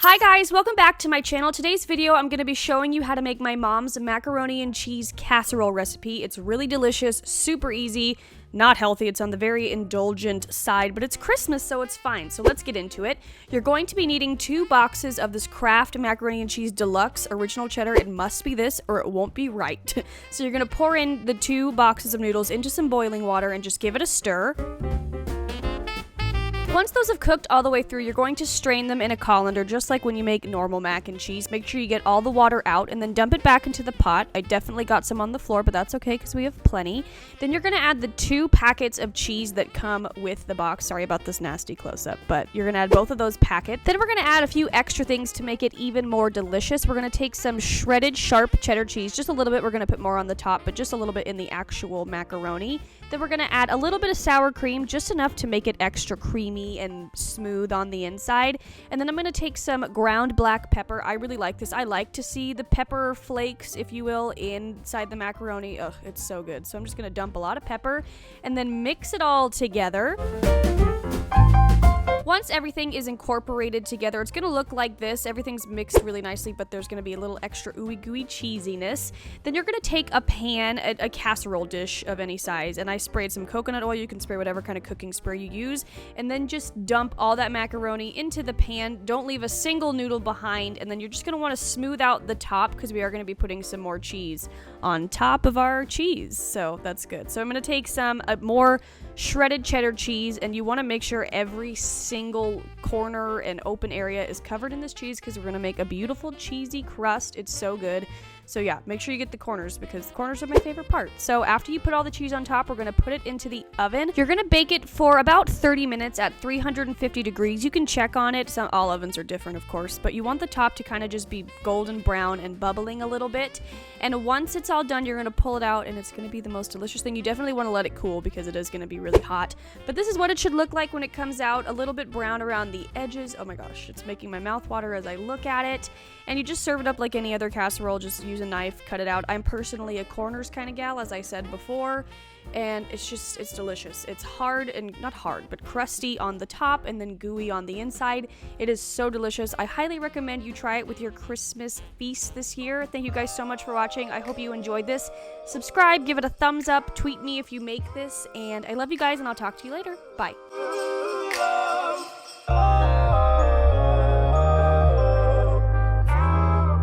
Hi guys, welcome back to my channel. Today's video, I'm going to be showing you how to make my mom's macaroni and cheese casserole recipe. It's really delicious, super easy, not healthy. It's on the very indulgent side, but it's Christmas, so it's fine. So let's get into it. You're going to be needing 2 boxes of this Kraft macaroni and cheese deluxe original cheddar. It must be this or it won't be right. So you're going to pour in the 2 boxes of noodles into some boiling water and just give it a stir. Once those have cooked all the way through, you're going to strain them in a colander, just like when you make normal mac and cheese. Make sure you get all the water out and then dump it back into the pot. I definitely got some on the floor, but that's okay because we have plenty. Then you're going to add the 2 packets of cheese that come with the box. Sorry about this nasty close-up, but you're going to add both of those packets. Then we're going to add a few extra things to make it even more delicious. We're going to take some shredded sharp cheddar cheese, just a little bit. We're going to put more on the top, but just a little bit in the actual macaroni. Then we're going to add a little bit of sour cream, just enough to make it extra creamy and smooth on the inside. And then I'm going to take some ground black pepper. I really like this. I like to see the pepper flakes, if you will, inside the macaroni. Ugh, it's so good. So I'm just going to dump a lot of pepper and then mix it all together. Once everything is incorporated together, it's going to look like this. Everything's mixed really nicely, but there's going to be a little extra ooey gooey cheesiness. Then you're going to take a pan, a casserole dish of any size, and I sprayed some coconut oil. You can spray whatever kind of cooking spray you use, and then just dump all that macaroni into the pan. Don't leave a single noodle behind, and then you're just going to want to smooth out the top because we are going to be putting some more cheese on top of our cheese, so that's good. So I'm going to take some more shredded cheddar cheese, and you want to make sure every single corner and open area is covered in this cheese because we're going to make a beautiful cheesy crust. It's so good. So yeah, make sure you get the corners because the corners are my favorite part. So after you put all the cheese on top, we're going to put it into the oven. You're going to bake it for about 30 minutes at 350 degrees. You can check on it. All ovens are different, of course, but you want the top to kind of just be golden brown and bubbling a little bit. And once it's all done, you're going to pull it out and it's going to be the most delicious thing. You definitely want to let it cool because it is going to be really hot. But this is what it should look like when it comes out. A little bit brown around the edges. Oh my gosh, it's making my mouth water as I look at it. And you just serve it up like any other casserole. Just use a knife, cut it out. I'm personally a corners kind of gal, as I said before. And it's delicious. It's hard and not hard, but crusty on the top and then gooey on the inside. It is so delicious. I highly recommend you try it with your Christmas feast this year. Thank you guys so much for watching. I hope you enjoyed this. Subscribe, give it a thumbs up, tweet me if you make this, and I love you guys, and I'll talk to you later. Bye.